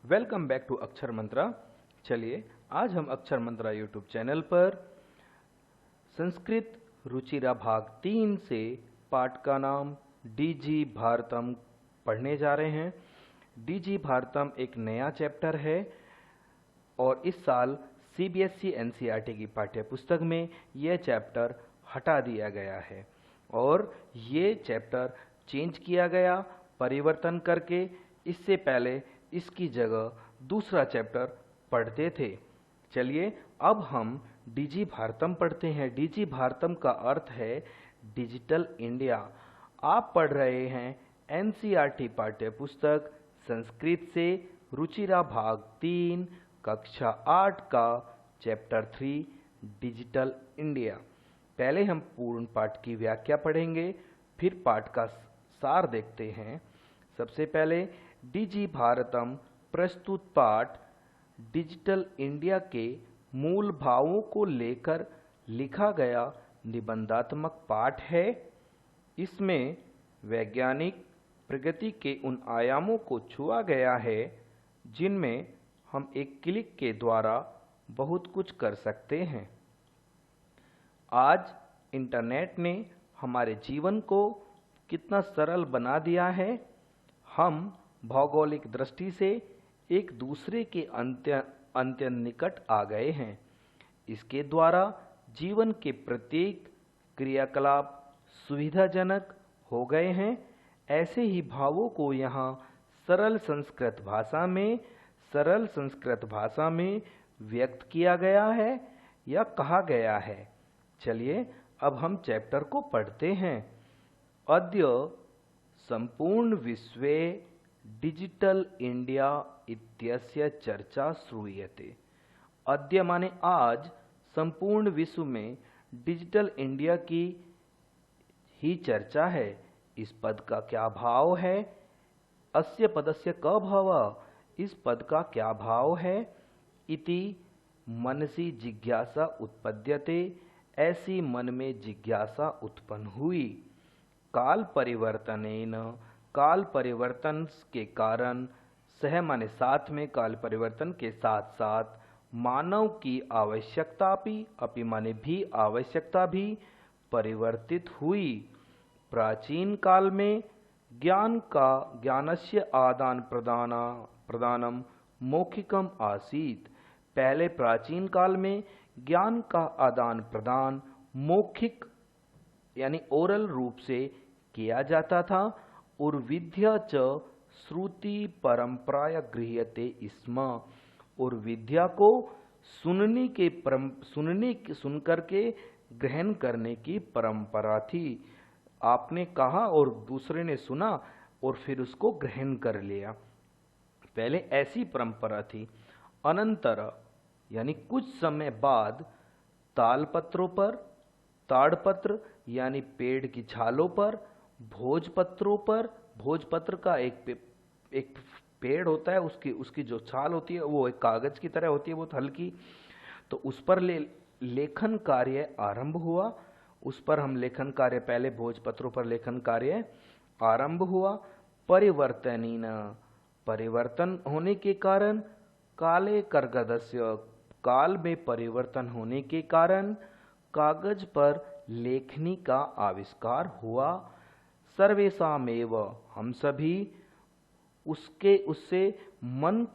Welcome back to अक्षर मंत्रा। चलिए आज हम अक्षर मंत्रा यूट्यूब चैनल पर संस्कृत रुचिरा भाग 3 से पाठ का नाम डीजी भारतम पढ़ने जा रहे हैं। डीजी भारतम एक नया चैप्टर है और इस साल सीबीएसई एनसीईआरटी की पाठ्य पुस्तक में यह चैप्टर हटा दिया गया है और ये चैप्टर चेंज किया गया परिवर्तन करके। इससे पहले इसकी जगह दूसरा चैप्टर पढ़ते थे। चलिए अब हम डीजी भारतम पढ़ते हैं। डीजी भारतम का अर्थ है डिजिटल इंडिया। आप पढ़ रहे हैं एनसीईआरटी पाठ्य पुस्तक संस्कृत से रुचिरा भाग 3 कक्षा 8 का चैप्टर 3 डिजिटल इंडिया। पहले हम पूर्ण पाठ की व्याख्या पढ़ेंगे, फिर पाठ का सार देखते हैं। सबसे पहले डीजी भारतम प्रस्तुत पाठ डिजिटल इंडिया के मूल भावों को लेकर लिखा गया निबंधात्मक पाठ है। इसमें वैज्ञानिक प्रगति के उन आयामों को छुआ गया है जिनमें हम एक क्लिक के द्वारा बहुत कुछ कर सकते हैं। आज इंटरनेट ने हमारे जीवन को कितना सरल बना दिया है। हम भौगोलिक दृष्टि से एक दूसरे के अत्यंत निकट आ गए हैं। इसके द्वारा जीवन के प्रत्येक क्रियाकलाप सुविधाजनक हो गए हैं। ऐसे ही भावों को यहाँ सरल संस्कृत भाषा में व्यक्त किया गया है या कहा गया है। चलिए अब हम चैप्टर को पढ़ते हैं। अद्य संपूर्ण विश्वे डिजिटल इंडिया इत्यस्य चर्चा श्रूयते। अद्य माने आज, संपूर्ण विश्व में डिजिटल इंडिया की ही चर्चा है। इस पद का क्या भाव है? अस्य पदस्य क भाव, इस पद का क्या भाव है? इति मनसि जिज्ञासा उत्पद्यते, ऐसी मन में जिज्ञासा उत्पन्न हुई। काल परिवर्तन के कारण, सह माने साथ में, काल परिवर्तन के साथ साथ मानव की अपि माने भी आवश्यकता भी परिवर्तित हुई। प्राचीन काल में ज्ञानस्य आदान प्रदानम मौखिकम आसीत्। पहले प्राचीन काल में ज्ञान का आदान प्रदान मौखिक यानी ओरल रूप से किया जाता था। और विद्या च श्रुति परंपराया गृह्यते स्म, और विद्या को सुनकर के ग्रहण करने की परंपरा थी। आपने कहा और दूसरे ने सुना और फिर उसको ग्रहण कर लिया, पहले ऐसी परंपरा थी। अनंतर यानी कुछ समय बाद तालपत्रों पर, ताड़पत्र यानी पेड़ की छालों पर, भोजपत्रों पर, भोजपत्र का एक पेड़ होता है, उसकी जो छाल होती है वो एक कागज की तरह होती है, बहुत हल्की। तो उस पर लेखन कार्य आरंभ हुआ। उस पर हम लेखन कार्य, पहले भोजपत्रों पर लेखन कार्य आरंभ हुआ। परिवर्तन होने के कारण, काले कर्गदस्य, काल में परिवर्तन होने के कारण कागज पर लेखनी का आविष्कार हुआ। सर्वेषामेव, हम सभी, उससे मन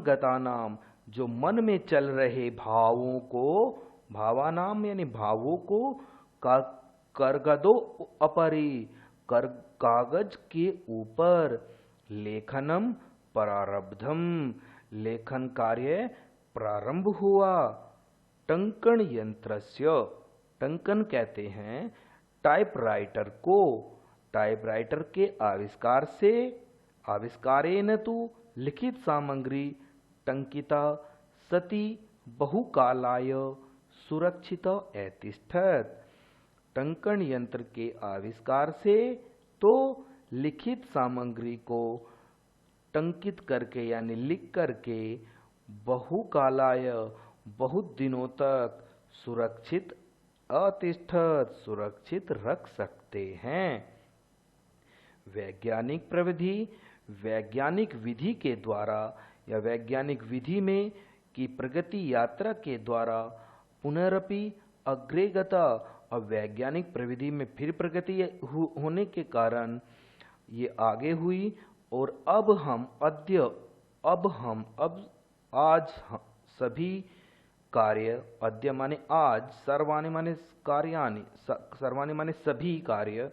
गता नाम, जो मन में चल रहे भावों को, भावानाम यानी भावों को, कर्गदो अपरि, कागज के ऊपर, लेखनम प्रारब्धम, लेखन कार्य प्रारंभ हुआ। टंकन यंत्रस्य, टंकन कहते हैं टाइपराइटर को। टाइपराइटर के आविष्कार से, आविष्कारेण तु लिखित सामग्री टंकिता सती बहुकालाय सुरक्षित ऐतिष्ठत्। टंकन यंत्र के आविष्कार से तो लिखित सामग्री को टंकित करके यानी लिख करके बहुकालाय, बहुत दिनों तक, सुरक्षित अतिष्ठत्, सुरक्षित रख सकते हैं। वैज्ञानिक विधि के द्वारा या वैज्ञानिक विधि में की प्रगति यात्रा के द्वारा पुनरपि अग्रे गता। अब वैज्ञानिक प्रविधि में फिर प्रगति होने के कारण ये आगे हुई और अब आज सभी कार्य, अद्य माने आज, सर्वाणि माने कार्याणि, सर्वाणि माने सभी कार्य,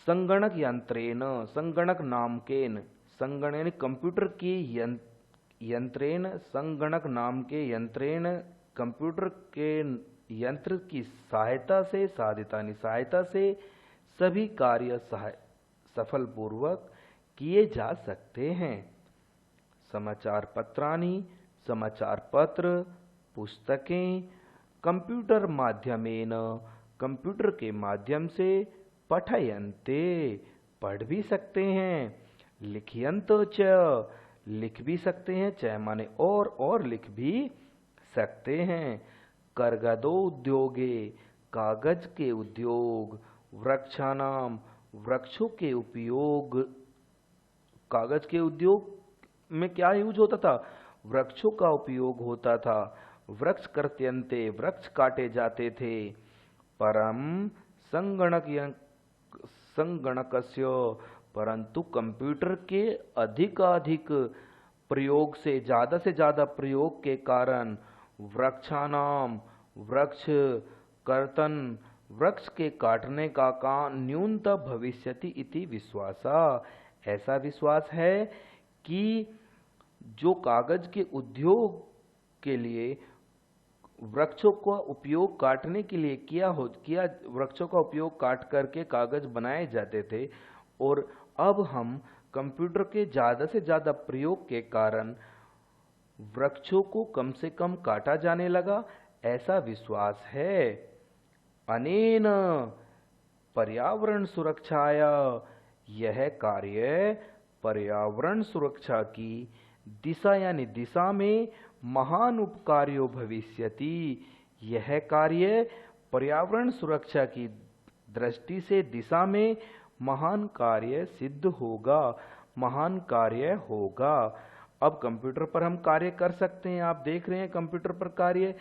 संगणक यंत्रेण, संगणक नामकेन, संगणक कंप्यूटर के यंत्रेण, संगणक नाम के यंत्रेण, कंप्यूटर के यंत्र की सहायता से, सहायता से सभी कार्य सफलपूर्वक किए जा सकते हैं। समाचार पत्राणि, समाचार पत्र, पुस्तकें, कंप्यूटर माध्यमेन, कंप्यूटर के माध्यम से, पठयन्ते, पढ़ भी सकते हैं, लिखयन्तो च, लिख भी सकते हैं, च माने और लिख भी सकते हैं। करगदो उद्योगे, कागज के उद्योग, वृक्षाणाम, वृक्षों के उपयोग। कागज के उद्योग में क्या यूज होता था? वृक्षों का उपयोग होता था। वृक्ष कर्त्यन्ते, वृक्ष काटे जाते थे। परम संगणकस्य, परंतु कंप्यूटर के अधिक प्रयोग से ज्यादा प्रयोग के कारण वृक्षाणाम, वृक्ष कर्तन, वृक्ष के काटने का न्यूनतम भविष्यति इति विश्वासा। ऐसा विश्वास है कि जो कागज के उद्योग के लिए वृक्षों का उपयोग काटने के लिए किया वृक्षों का उपयोग काट करके कागज बनाए जाते थे, और अब हम कंप्यूटर के ज्यादा से ज्यादा प्रयोग के कारण वृक्षों को कम से कम काटा जाने लगा, ऐसा विश्वास है। अनेन पर्यावरण सुरक्षाया, यह कार्य पर्यावरण सुरक्षा की दिशा यानी दिशा में महान उपकार्यो भविष्यति। यह कार्य पर्यावरण सुरक्षा की दृष्टि से दिशा में महान कार्य सिद्ध होगा, महान कार्य होगा। अब कंप्यूटर पर हम कार्य कर सकते हैं। आप देख रहे हैं कंप्यूटर पर कार्य,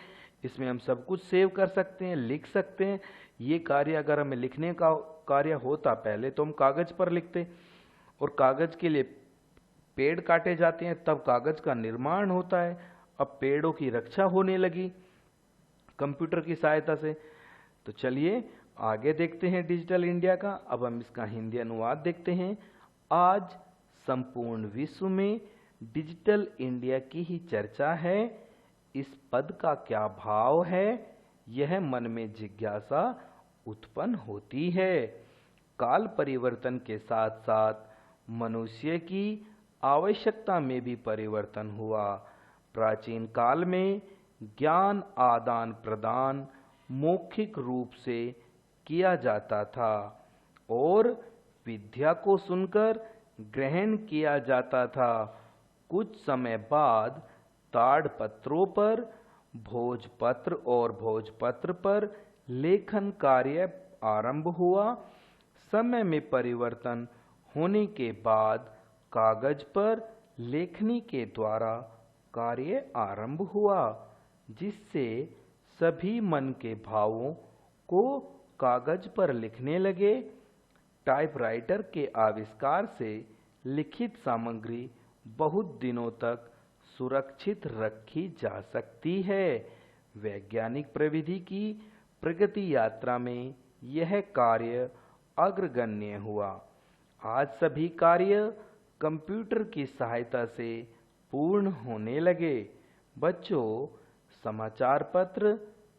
इसमें हम सब कुछ सेव कर सकते हैं, लिख सकते हैं। ये कार्य अगर हमें लिखने का कार्य होता पहले तो हम कागज पर लिखते, और कागज के लिए पेड़ काटे जाते हैं, तब कागज का निर्माण होता है। अब पेड़ों की रक्षा होने लगी कंप्यूटर की सहायता से। तो चलिए आगे देखते हैं डिजिटल इंडिया का। अब हम इसका हिंदी अनुवाद देखते हैं। आज संपूर्ण विश्व में डिजिटल इंडिया की ही चर्चा है। इस पद का क्या भाव है, यह मन में जिज्ञासा उत्पन्न होती है। काल परिवर्तन के साथ साथ मनुष्य की आवश्यकता में भी परिवर्तन हुआ। प्राचीन काल में ज्ञान आदान प्रदान मौखिक रूप से किया जाता था और विद्या को सुनकर ग्रहण किया जाता था। कुछ समय बाद ताड़पत्रों पर भोजपत्र और भोजपत्र पर लेखन कार्य आरंभ हुआ। समय में परिवर्तन होने के बाद कागज पर लेखनी के द्वारा कार्य आरंभ हुआ, जिससे सभी मन के भावों को कागज पर लिखने लगे। टाइपराइटर के आविष्कार से लिखित सामग्री बहुत दिनों तक सुरक्षित रखी जा सकती है। वैज्ञानिक प्रविधि की प्रगति यात्रा में यह कार्य अग्रगण्य हुआ। आज सभी कार्य कंप्यूटर की सहायता से पूर्ण होने लगे। बच्चों, समाचार पत्र,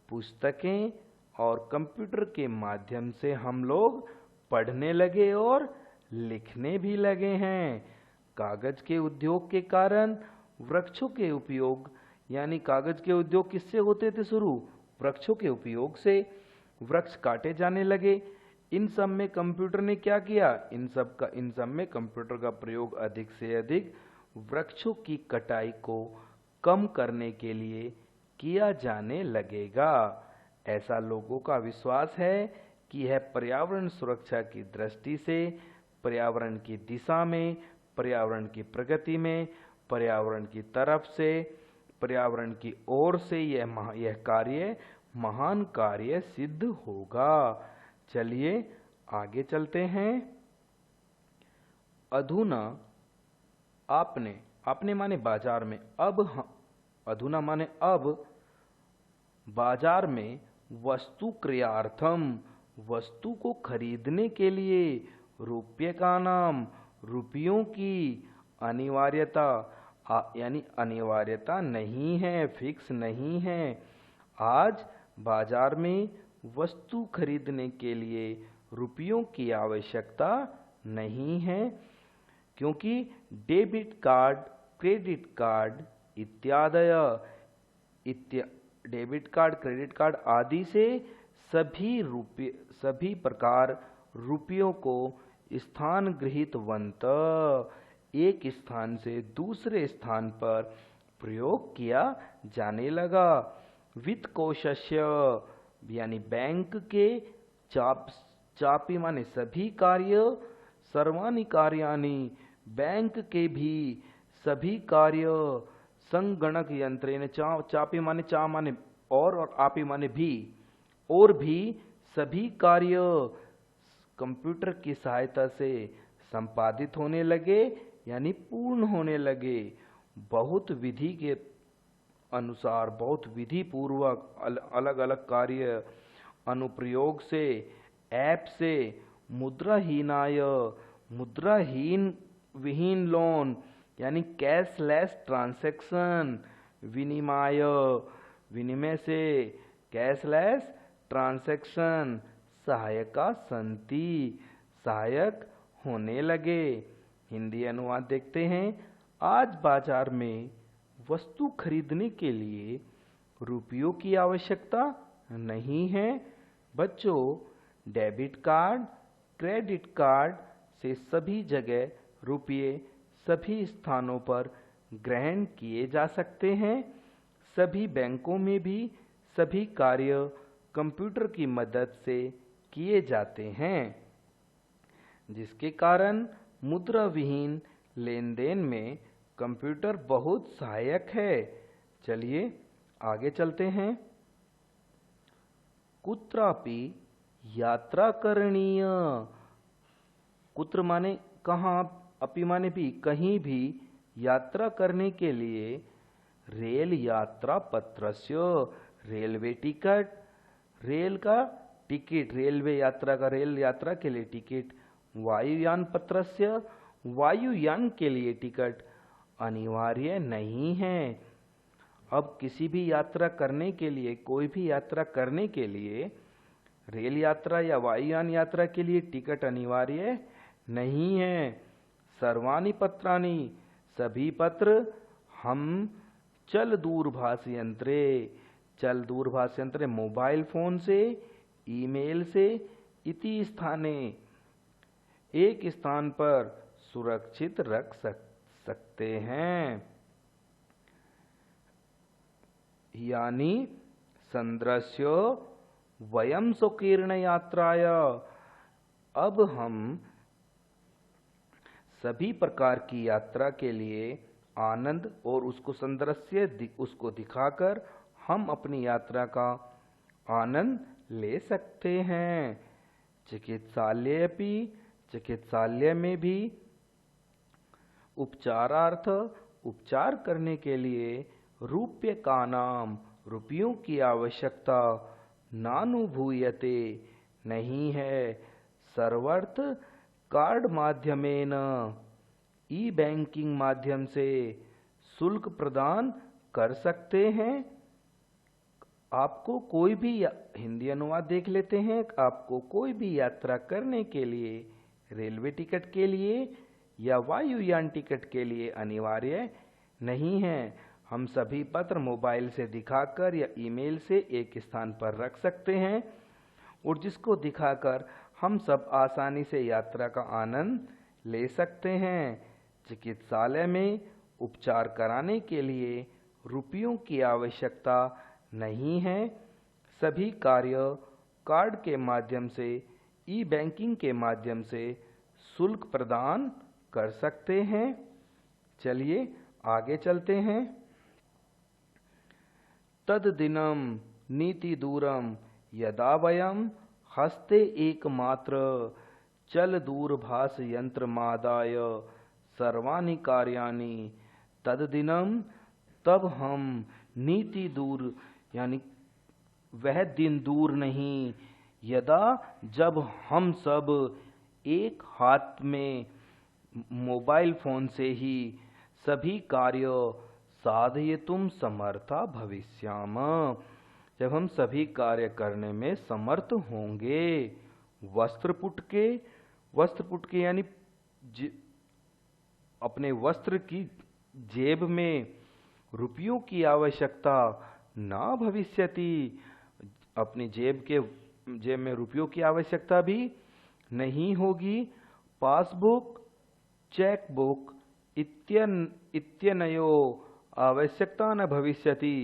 पुस्तकें और कंप्यूटर के माध्यम से हम लोग पढ़ने लगे और लिखने भी लगे हैं। कागज के उद्योग के कारण वृक्षों के उपयोग, यानी कागज के उद्योग किससे होते थे शुरू? वृक्षों के उपयोग से। वृक्ष काटे जाने लगे। इन सब में कंप्यूटर ने क्या किया? इन सब में कंप्यूटर का प्रयोग अधिक से अधिक वृक्षों की कटाई को कम करने के लिए किया जाने लगेगा। ऐसा लोगों का विश्वास है कि यह पर्यावरण सुरक्षा की दृष्टि से पर्यावरण की दिशा में पर्यावरण की प्रगति में, पर्यावरण की तरफ से, पर्यावरण की ओर से यह कार्य महान कार्य सिद्ध होगा। चलिए आगे चलते हैं। अधुना आपने माने बाजार में, अधुना माने अब, बाजार में वस्तु क्रयार्थम, वस्तु को खरीदने के लिए, रुपये का नाम, रुपयों की अनिवार्यता, यानी अनिवार्यता नहीं है, फिक्स नहीं है। आज बाजार में वस्तु खरीदने के लिए रुपयों की आवश्यकता नहीं है, क्योंकि debit card, credit card debit card, credit card आदि से सभी प्रकार रुपयों को स्थान गृहीतवंत एक स्थान से दूसरे स्थान पर प्रयोग किया जाने लगा। वित्त कोशस्य यानी बैंक के चापी माने सभी कार्य, सर्वाणि कार्याणि बैंक के भी सभी कार्य, संगणक यंत्रेण, चापी माने चा माने और आपी माने भी, और भी सभी कार्य कंप्यूटर की सहायता से संपादित होने लगे, यानी पूर्ण होने लगे। बहुत विधि के अनुसार, बहुत विधि पूर्वक अलग अलग कार्य अनुप्रयोग से, ऐप से मुद्राहीन विहीन लोन यानी कैशलेस ट्रांजैक्शन, विनिमय से कैशलेस ट्रांजैक्शन सहायक होने लगे। हिंदी अनुवाद देखते हैं। आज बाजार में वस्तु खरीदने के लिए रुपयों की आवश्यकता नहीं है। बच्चों, डेबिट कार्ड, क्रेडिट कार्ड से सभी जगह रुपये सभी स्थानों पर ग्रहण किए जा सकते हैं। सभी बैंकों में भी सभी कार्य कंप्यूटर की मदद से किए जाते हैं, जिसके कारण मुद्रा विहीन लेन देन में कंप्यूटर बहुत सहायक है। चलिए आगे चलते हैं। कुत्रापि यात्रा करणीय, कुत्र माने कहाँ, अपि माने भी, कहीं भी यात्रा करने के लिए रेल यात्रा पत्रस्य, रेलवे टिकट, रेल का टिकट, रेलवे यात्रा का, रेल यात्रा के लिए टिकट, वायुयान पत्रस्य, वायुयान के लिए टिकट अनिवार्य नहीं है। अब किसी भी यात्रा करने के लिए, कोई भी यात्रा करने के लिए रेल यात्रा या वायुयान यात्रा के लिए टिकट अनिवार्य नहीं है। सर्वाणि पत्राणि, सभी पत्र, हम चल दूरभाष यंत्रे मोबाइल फोन से, ईमेल से, इति स्थाने, एक स्थान पर सुरक्षित रख सकते हैं। यानी संदृश्य वयम स्वकीर्ण यात्राय, अब हम सभी प्रकार की यात्रा के लिए आनंद और उसको दिखाकर हम अपनी यात्रा का आनंद ले सकते हैं। चिकित्सालय में भी उपचारार्थ, उपचार करने के लिए रुपये का नाम, रुपयों की आवश्यकता नानुभूयते नहीं है। सर्वर्थ कार्ड माध्यमेन, ई बैंकिंग माध्यम से शुल्क प्रदान कर सकते हैं। आपको कोई भी, हिंदी अनुवाद देख लेते हैं। आपको कोई भी यात्रा करने के लिए, रेलवे टिकट के लिए या वायुयान टिकट के लिए अनिवार्य नहीं है। हम सभी पत्र मोबाइल से दिखाकर या ईमेल से एक स्थान पर रख सकते हैं, और जिसको दिखाकर हम सब आसानी से यात्रा का आनंद ले सकते हैं। चिकित्सालय में उपचार कराने के लिए रुपयों की आवश्यकता नहीं है। सभी कार्य कार्ड के माध्यम से, ई बैंकिंग के माध्यम से शुल्क प्रदान कर सकते हैं। चलिए आगे चलते हैं। तद दिनम नीति दूरम यदा वयम हस्ते एकमात्र चल दूरभाष यंत्र मादाय सर्वाणि कार्याणि। तद दिनम, तब हम, नीति दूर यानी वह दिन दूर नहीं, यदा जब हम सब एक हाथ में मोबाइल फोन से ही सभी कार्य साधयितुम समर्था भविष्याम, जब हम सभी कार्य करने में समर्थ होंगे। वस्त्र पुटके यानी अपने वस्त्र की जेब में रुपयों की आवश्यकता ना भविष्यति, अपनी जेब में रुपयों की आवश्यकता भी नहीं होगी। पासबुक, चेकबुक इत्यनयो आवश्यकता न भविष्यति,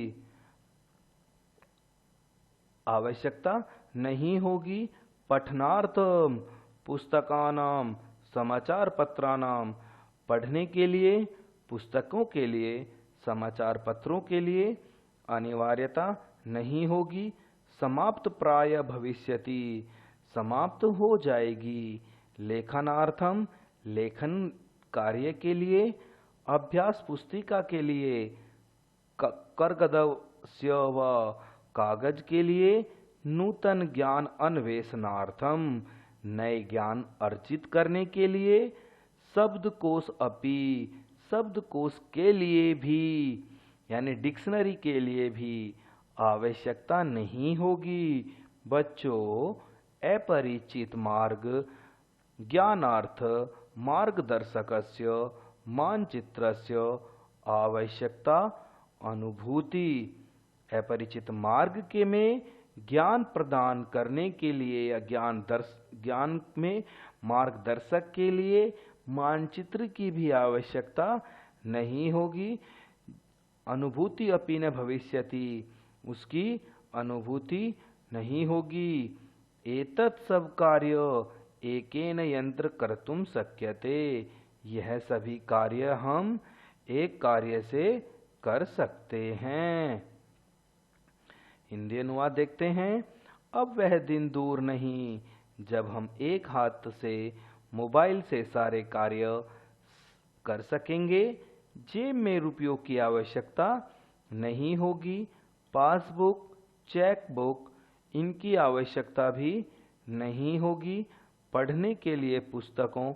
आवश्यकता नहीं होगी। पठनार्थम पुस्तकानाम समाचार पत्रानाम, पढ़ने के लिए, पुस्तकों के लिए, समाचार पत्रों के लिए अनिवार्यता नहीं होगी। समाप्त प्राय भविष्यति, समाप्त हो जाएगी। लेखनार्थम, लेखन कार्य के लिए, अभ्यास पुस्तिका के लिए, कर्गदस्य व कागज के लिए, नूतन ज्ञान अन्वेषणार्थम, नए ज्ञान अर्जित करने के लिए, शब्दकोश अपि, शब्दकोश के लिए भी यानी डिक्शनरी के लिए भी आवश्यकता नहीं होगी। बच्चों, अपरिचित मार्ग ज्ञानार्थ मार्गदर्शकस्य मानचित्रस्य आवश्यकता अनुभूति। अपरिचित मार्ग के में ज्ञान प्रदान करने के लिए या ज्ञान में मार्गदर्शक के लिए मानचित्र की भी आवश्यकता नहीं होगी। अनुभूति अपि न भविष्यति, उसकी अनुभूति नहीं होगी। एतत् सब कार्य एकेन यंत्र कर्तुम शक्यते, यह सभी कार्य हम एक कार्य से कर सकते हैं। हिंदी अनुवाद देखते हैं। अब वह दिन दूर नहीं जब हम एक हाथ से मोबाइल से सारे कार्य कर सकेंगे। जेब में रुपयों की आवश्यकता नहीं होगी। पासबुक, चेकबुक इनकी आवश्यकता भी नहीं होगी। पढ़ने के लिए पुस्तकों,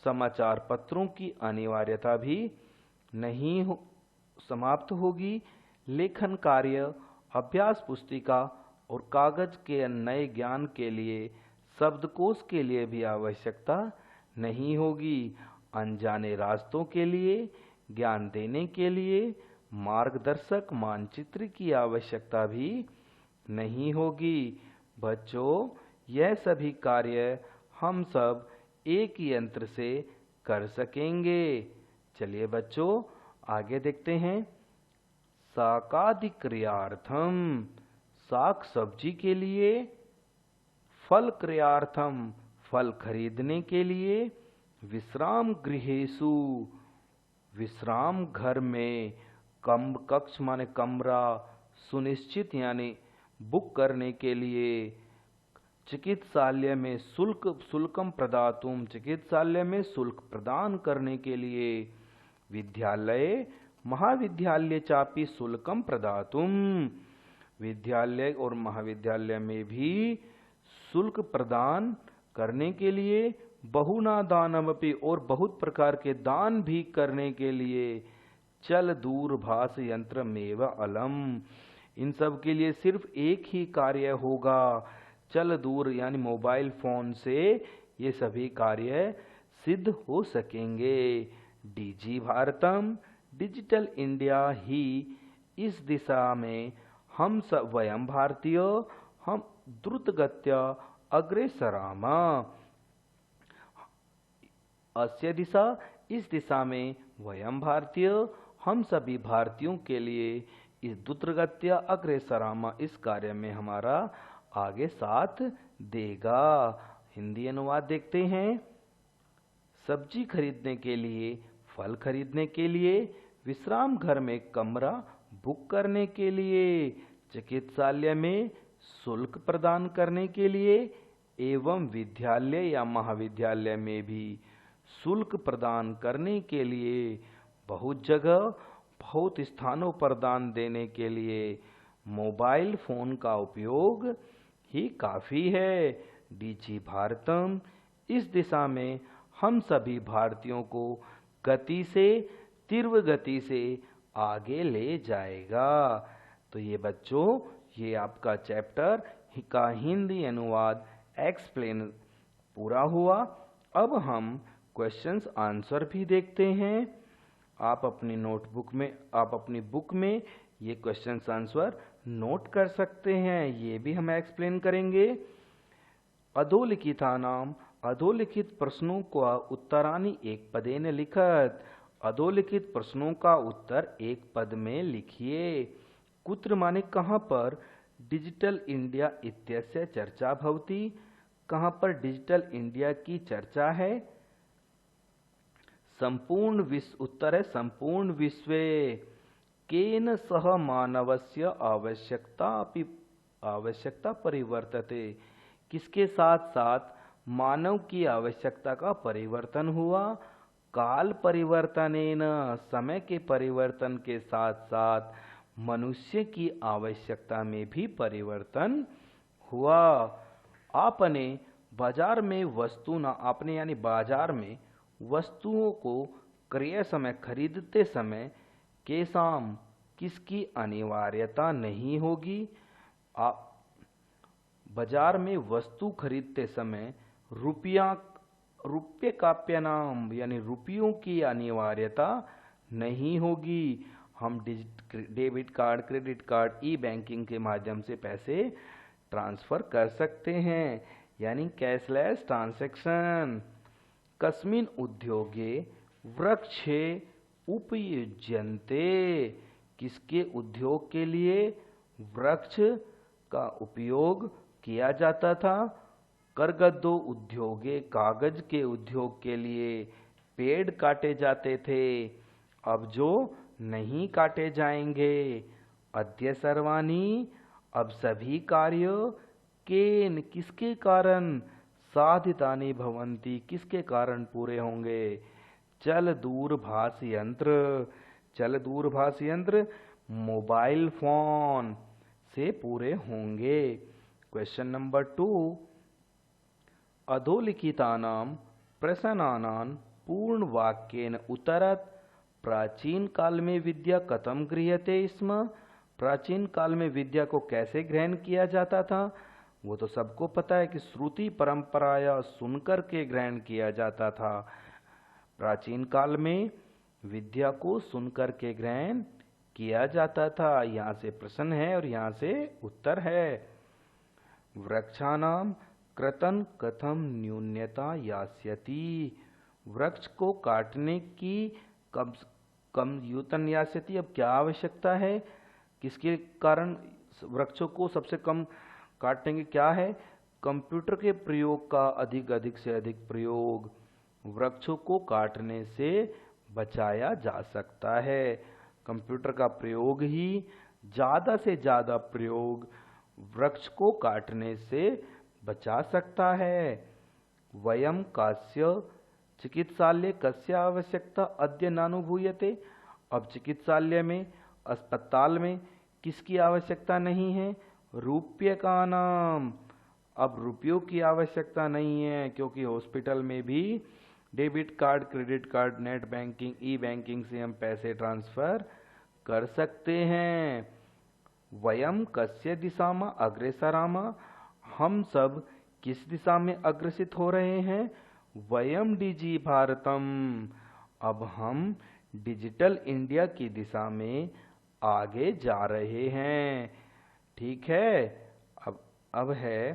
समाचार पत्रों की अनिवार्यता भी नहीं समाप्त होगी। लेखन कार्य, अभ्यास पुस्तिका और कागज के नए ज्ञान के लिए, शब्दकोश के लिए भी आवश्यकता नहीं होगी। अनजाने रास्तों के लिए, ज्ञान देने के लिए मार्गदर्शक मानचित्र की आवश्यकता भी नहीं होगी। बच्चों, यह सभी कार्य हम सब एक यंत्र से कर सकेंगे। चलिए बच्चों आगे देखते हैं। शाकादि क्रियार्थम, साग सब्जी के लिए। फल क्रियार्थम, फल खरीदने के लिए। विश्राम गृहेषु, विश्राम घर में। कक्ष माने कमरा, सुनिश्चित यानी बुक करने के लिए। चिकित्सालय में शुल्कम प्रदातुम, चिकित्सालय में शुल्क प्रदान करने के लिए। विद्यालय महाविद्यालय चापि शुल्कम प्रदातुम, विद्यालय और महाविद्यालय में भी शुल्क प्रदान करने के लिए। बहुना दानमपि, और बहुत प्रकार के दान भी करने के लिए। चल दूरभाष यंत्र मेव अलम, इन सब के लिए सिर्फ एक ही कार्य होगा। चल दूर यानी मोबाइल फोन से ये सभी कार्य सिद्ध हो सकेंगे। डीजी भारतम, डिजिटल इंडिया ही इस दिशा में हम सब वयम भारतीय, हम द्रुतगत्या अग्रेसरामा। अस्य दिशा, इस दिशा में, वयम भारतीय हम सभी भारतीयों के लिए, इस द्रुतगत्या अग्रेसरामा इस कार्य में हमारा आगे साथ देगा। हिंदी अनुवाद देखते हैं। सब्जी खरीदने के लिए, फल खरीदने के लिए, विश्राम घर में कमरा बुक करने के लिए, चिकित्सालय में शुल्क प्रदान करने के लिए एवं विद्यालय या महाविद्यालय में भी शुल्क प्रदान करने के लिए, बहुत जगह बहुत स्थानों पर दान देने के लिए मोबाइल फोन का उपयोग ही काफी है। डीजी भारतम इस दिशा में हम सभी भारतीयों को गति से, तीव्र गति से आगे ले जाएगा। तो ये बच्चों, ये आपका चैप्टर का हिंदी अनुवाद एक्सप्लेन पूरा हुआ। अब हम क्वेश्चंस आंसर भी देखते हैं। आप अपनी नोटबुक में, आप अपनी बुक में ये क्वेश्चंस आंसर नोट कर सकते हैं, ये भी हम एक्सप्लेन करेंगे। अधोलिखितानाम, अधोलिखित प्रश्नों का उत्तरानि एक पदेन लिखत। अधोलिखित प्रश्नों का उत्तर एक पद में लिखिए। कुत्र माने कहाँ पर, डिजिटल इंडिया इत्यस्य चर्चा भवति, कहाँ पर डिजिटल इंडिया की चर्चा है। संपूर्ण विश्व, उत्तर है संपूर्ण विश्वे। केन सह मानवस्य आवश्यकता परिवर्तते, किसके साथ साथ मानव की आवश्यकता का परिवर्तन हुआ। काल परिवर्तनेन, समय के परिवर्तन के साथ साथ मनुष्य की आवश्यकता में भी परिवर्तन हुआ। आपने बाजार में वस्तु न, आपने यानी बाजार में वस्तुओं को क्रय समय, खरीदते समय केसाम, किसकी अनिवार्यता नहीं होगी। आप बाजार में वस्तु खरीदते समय रुपये काप्यनाम यानी रुपयों की अनिवार्यता नहीं होगी। हम डेबिट कार्ड, क्रेडिट कार्ड, ई बैंकिंग के माध्यम से पैसे ट्रांसफर कर सकते हैं, यानी कैशलेस ट्रांजैक्शन। कस्मिन उद्योगे वृक्षे उपयुज्यन्ते, किसके उद्योग के लिए वृक्ष का उपयोग किया जाता था। करगद्दो उद्योगे, कागज के उद्योग के लिए पेड़ काटे जाते थे, अब जो नहीं काटे जाएंगे। अद्य सर्वाणि, अब सभी कार्य केन, किसके कारण, साधितानि भवन्ति, किसके कारण पूरे होंगे। चल दूरभाष यंत्र, चल दूरभाष यंत्र मोबाइल फोन से पूरे होंगे। क्वेश्चन नंबर 2, अधोलिखितानां प्रश्नानां पूर्ण वाक्येन उत्तरत। प्राचीन काल में विद्या कथम गृह्यते स्म, प्राचीन काल में विद्या को कैसे ग्रहण किया जाता था। वो तो सबको पता है कि श्रुति परंपरा या सुनकर के ग्रहण किया जाता था। प्राचीन काल में विद्या को सुनकर के ग्रहण किया जाता था। यहाँ से प्रश्न है और यहाँ से उत्तर है। वृक्षाणाम कृतन कथम न्यूनता यास्यति, वृक्ष को काटने की कम यूतन यास्यति, अब क्या आवश्यकता है, किसके कारण वृक्षों को सबसे कम काटेंगे, क्या है। कंप्यूटर के प्रयोग का अधिक से अधिक प्रयोग वृक्षों को काटने से बचाया जा सकता है। कंप्यूटर का प्रयोग ही, ज्यादा से ज्यादा प्रयोग वृक्ष को काटने से बचा सकता है। वयम कास्य चिकित्सालय कस्य आवश्यकता अद्य नानुभूयते, अब चिकित्सालय में, अस्पताल में किसकी आवश्यकता नहीं है। रूप्यकानाम, अब रुपयों की आवश्यकता नहीं है, क्योंकि हॉस्पिटल में भी debit card, credit card, net banking, e banking से हम पैसे ट्रांसफर कर सकते हैं। वयम कस्य दिशा में अग्रेसरामा, हम सब किस दिशा में अग्रसित हो रहे हैं। वयम डिजी भारतम, अब हम डिजिटल इंडिया की दिशा में आगे जा रहे हैं। ठीक है। अब है,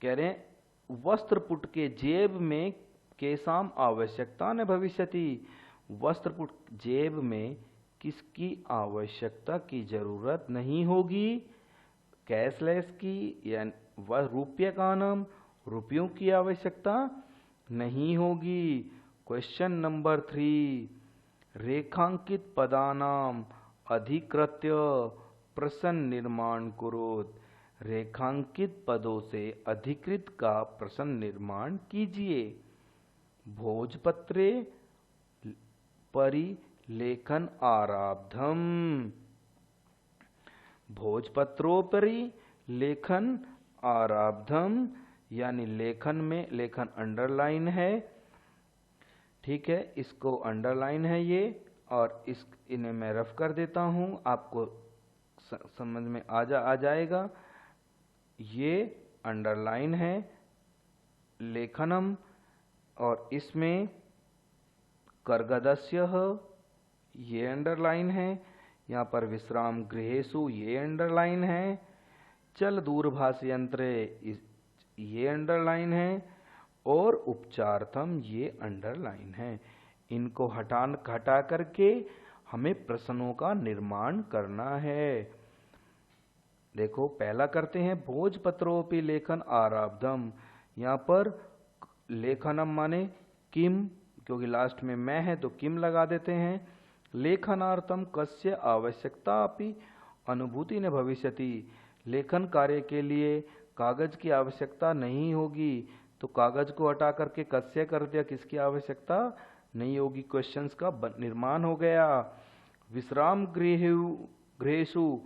कह रहे हैं वस्त्रपुट के जेब में केसाम आवश्यकता न भविष्यति, वस्त्रपुट जेब में किसकी आवश्यकता की जरूरत नहीं होगी। कैशलेस की, या वह रुपये का नाम, रुपयों की आवश्यकता नहीं होगी। क्वेश्चन नंबर 3, रेखांकित पदानाम अधिकृत्य प्रश्न निर्माण कुरुत। रेखांकित पदों से अधिकृत का प्रश्न निर्माण कीजिए। भोजपत्रे परिलेखन आरब्धम। भोजपत्रोपरि लेखन आरब्धम, यानी लेखन में लेखन अंडरलाइन है। ठीक है, इसको अंडरलाइन है ये, और इन्हें मैं रफ कर देता हूं, आपको समझ में आ जाएगा। ये अंडरलाइन है लेखनम, और इसमें कर्गदस्य ये अंडरलाइन है। यहाँ पर विश्राम गृहेषु ये अंडरलाइन है। चल दूरभाष यंत्र ये अंडरलाइन है, और उपचार्थम ये अंडरलाइन है। इनको हटा करके हमें प्रश्नों का निर्माण करना है। देखो पहला करते हैं, भोजपत्रोपि लेखन आरब्धम। यहाँ पर लेखनम माने किम, क्योंकि लास्ट में मैं है तो किम लगा देते हैं। लेखनार्थम कस्य आवश्यकता अपि अनुभूति न भविष्यति। लेखन कार्य के लिए कागज की आवश्यकता नहीं होगी, तो कागज को हटा करके कस्य कर दिया, किसकी आवश्यकता नहीं होगी। क्वेश्चंस का निर्माण हो गया। विश्राम गृहेषु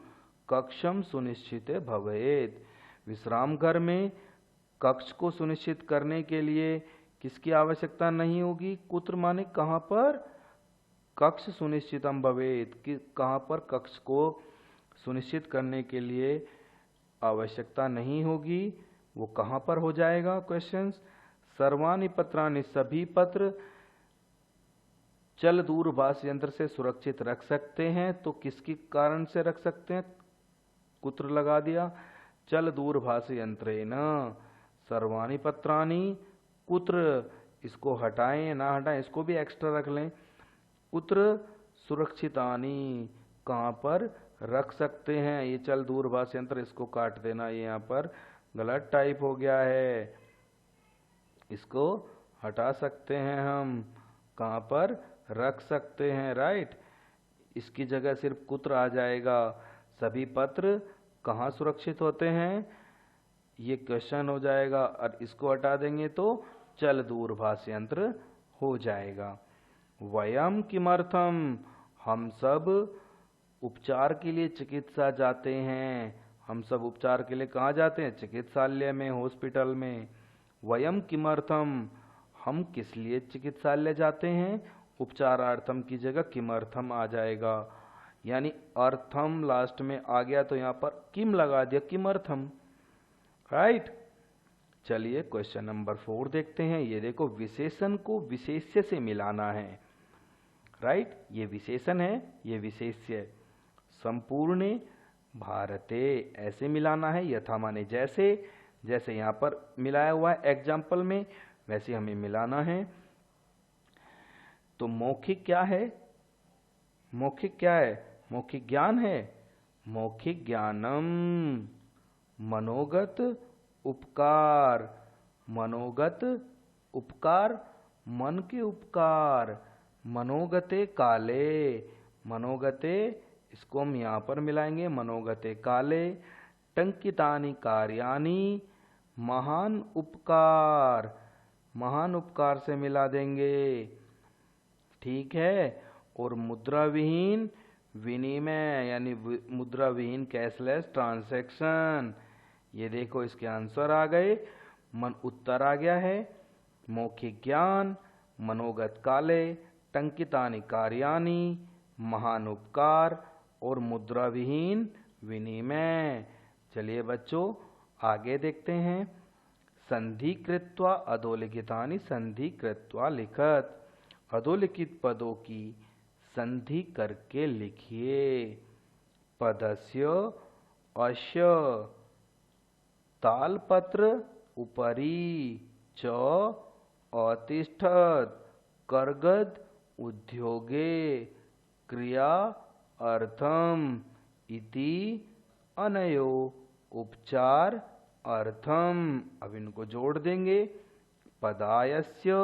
कक्षम सुनिश्चित भवेत्। विश्राम घर में कक्ष को सुनिश्चित करने के लिए किसकी आवश्यकता नहीं होगी। कुत्र माने कहाँ पर, कक्ष सुनिश्चितम भवेत्, कि कहाँ पर कक्ष को सुनिश्चित करने के लिए आवश्यकता नहीं होगी, वो कहाँ पर हो जाएगा। क्वेश्चंस, सर्वाणि पत्राणि सभी पत्र चल दूरभाष यंत्र से सुरक्षित रख सकते हैं, तो किसके कारण से रख सकते हैं, कुत्र लगा दिया। चल दूरभाष यंत्रेण सर्वाणि पत्राणि कुत्र, इसको हटाएं ना हटाएं, इसको भी एक्स्ट्रा रख लें। कुत्र सुरक्षितानि, कहाँ पर रख सकते हैं। ये चल दूरभाष यंत्र, इसको काट देना, ये यहाँ पर गलत टाइप हो गया है, इसको हटा सकते हैं हम। कहाँ पर रख सकते हैं, राइट। इसकी जगह सिर्फ कुत्र आ जाएगा। सभी पत्र कहाँ सुरक्षित होते हैं, ये क्वेश्चन हो जाएगा, और इसको हटा देंगे तो चल दूरभाष यंत्र हो जाएगा। वयम किमर्थम, हम सब उपचार के लिए चिकित्सा जाते हैं। हम सब उपचार के लिए कहाँ जाते हैं, चिकित्सालय में, हॉस्पिटल में। वयम किमर्थम, हम किस लिए चिकित्सालय जाते हैं। उपचारार्थम की जगह किमर्थम आ जाएगा, यानी अर्थम लास्ट में आ गया तो यहाँ पर किम लगा दिया, किमर्थम, राइट। चलिए क्वेश्चन नंबर 4 देखते हैं। ये देखो, विशेषण को विशेष्य से मिलाना है, राइट। ये विशेषण है, ये विशेष्य। संपूर्ण भारते ऐसे मिलाना है, यथा माने जैसे, जैसे यहाँ पर मिलाया हुआ है एग्जाम्पल में, वैसे हमें मिलाना है। तो मौखिक क्या है, मौखिक क्या है, मौखिक ज्ञान है। मौखिक ज्ञानम मनोगत उपकार, मनोगत उपकार, मन के उपकार। मनोगते काले, मनोगते, इसको हम यहाँ पर मिलाएंगे, मनोगते काले। टंकितानि कार्यानि महान उपकार, महान उपकार से मिला देंगे, ठीक है। और मुद्रा विहीन विनिमय, यानी मुद्रा विहीन कैशलेस ट्रांजैक्शन। ये देखो इसके आंसर आ गए, मन उत्तर आ गया है। मौखिक ज्ञान, मनोगत काले, टंकितानि कार्यानि, महान उपकार, और मुद्रा विहीन विनिमय। चलिए बच्चों आगे देखते हैं। संधि कृत्वा अधोलिखितानि संधि कृत्वा लिखत। अधोलिखित पदों की संधि करके लिखिए। पदस्य अस्य तालपत्र उपरि च अतिष्ठत कर्गद उद्योगे क्रिया अर्थम इति अनयो उपचार अर्थम। अब इनको जोड़ देंगे। पदायस्य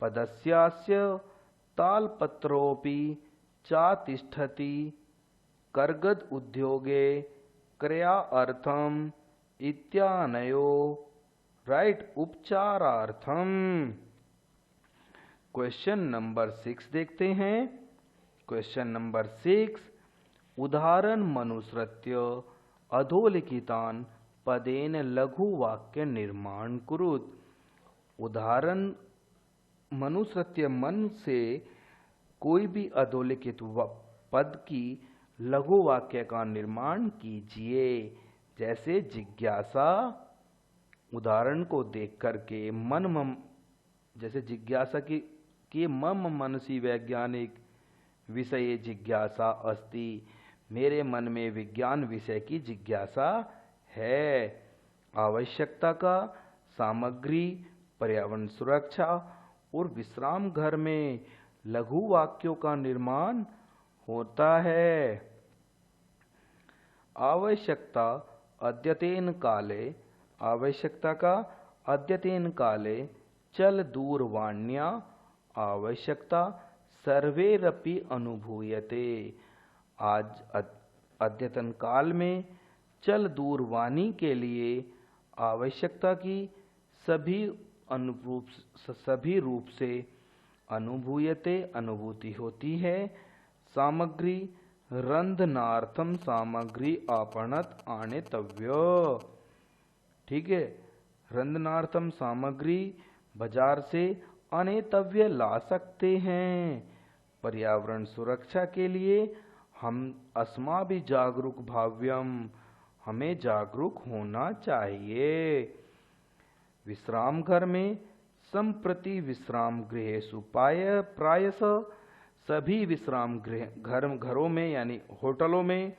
पदस्यास्य तालपत्रोऽपि चातिष्ठति कर्गद उद्योगे क्रिया अर्थम इत्यानयो राइट उपचारार्थम। क्वेश्चन नंबर 6 देखते हैं। क्वेश्चन नंबर 6, उदाहरण मनुसृत्य अधोलिखितान पदेन लघु वाक्य निर्माण कुरुत। उदाहरण मनुसृत्य मन से कोई भी अधोलिखित पद की लघु वाक्य का निर्माण कीजिए। जैसे जिज्ञासा, उदाहरण को देख करके जैसे जिज्ञासा की मम मनसी वैज्ञानिक विषय जिज्ञासा अस्ति, मेरे मन में विज्ञान विषय की जिज्ञासा है। आवश्यकता का सामग्री, पर्यावरण सुरक्षा और विश्राम घर में लघु वाक्यों का निर्माण होता है। आवश्यकता अद्यतेन काले, आवश्यकता का अद्यतेन काले चल दूरवाण्या आवश्यकता सर्वैरपि अनुभूयते। आज अद्यतन काल में चल दूरवाणी के लिए आवश्यकता की सभी रूप से अनुभूयते अनुभूति होती है। सामग्री रंधनार्थम सामग्री आपणत आनेतव्य। ठीक है, रंधनार्थम सामग्री बाजार से आनेतव्य ला सकते हैं। पर्यावरण सुरक्षा के लिए हम अस्माभि जागरूक भाव्यम, हमें जागरूक होना चाहिए। विश्राम घर में संप्रति विश्राम गृहेषु प्रायशः सभी विश्राम घरों में यानी होटलों में,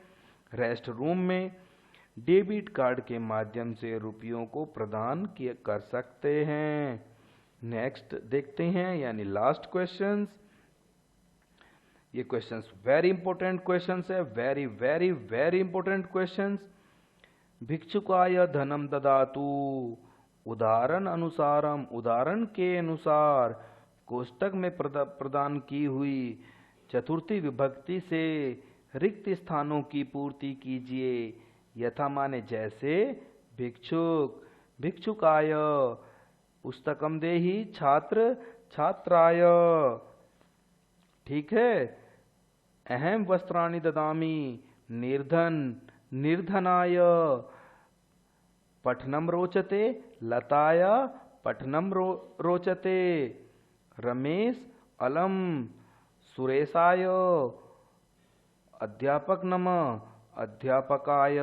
रेस्ट रूम में डेबिट कार्ड के माध्यम से रुपयों को प्रदान कर सकते हैं। नेक्स्ट देखते हैं यानी लास्ट क्वेश्चंस। ये क्वेश्चंस वेरी इंपॉर्टेंट क्वेश्चंस है, very very very important questions. भिक्षुकाय धनम ददातु, उदाहरण अनुसारम, उदाहरण के अनुसार कोष्टक में प्रदान की हुई चतुर्थी विभक्ति से रिक्त स्थानों की पूर्ति कीजिए। यथा माने जैसे भिक्षुक, भिक्षुकाय पुस्तकम देहि छात्र छात्राय। ठीक है, अहम वस्त्राणि ददामि निर्धन निर्धनाय। पठनम रोचते लताय पठनम रोचते। रमेश अलम सुरेशाय। अध्यापक नमः अध्यापकाय।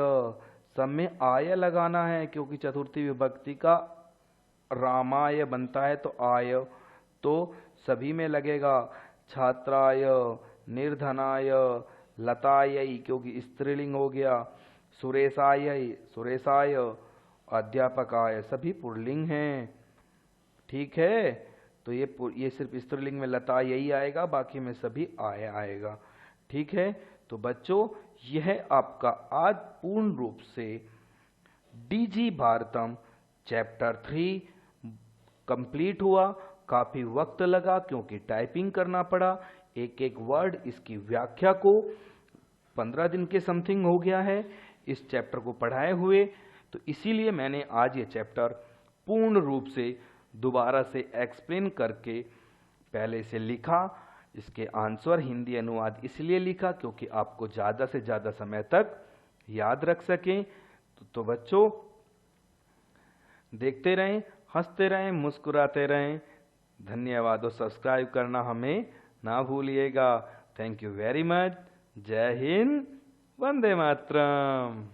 सब में आय लगाना है क्योंकि चतुर्थी विभक्ति का रामाय बनता है तो आय तो सभी में लगेगा। छात्राय, निर्धनाय, लताय क्योंकि स्त्रीलिंग हो गया, सुरेशाय सुरेशाय, अध्यापकाय सभी पुल्लिंग हैं। ठीक है, तो ये सिर्फ स्त्रीलिंग में लता यही आएगा, बाकी में सभी आय आएगा। ठीक है, तो बच्चों यह आपका आज पूर्ण रूप से डीजी भारतम चैप्टर 3 कंप्लीट हुआ। काफी वक्त लगा क्योंकि टाइपिंग करना पड़ा। एक एक वर्ड इसकी व्याख्या को 15 दिन के समथिंग हो गया है इस चैप्टर को पढ़ाए हुए, तो इसीलिए मैंने आज ये चैप्टर पूर्ण रूप से दोबारा से एक्सप्लेन करके पहले से लिखा। इसके आंसर हिंदी अनुवाद इसलिए लिखा क्योंकि आपको ज़्यादा से ज़्यादा समय तक याद रख सकें। तो बच्चों देखते रहें, हंसते रहें, मुस्कुराते रहें। धन्यवाद और सब्सक्राइब करना हमें ना भूलिएगा। Thank you very much. जय हिंद, वंदे मातरम।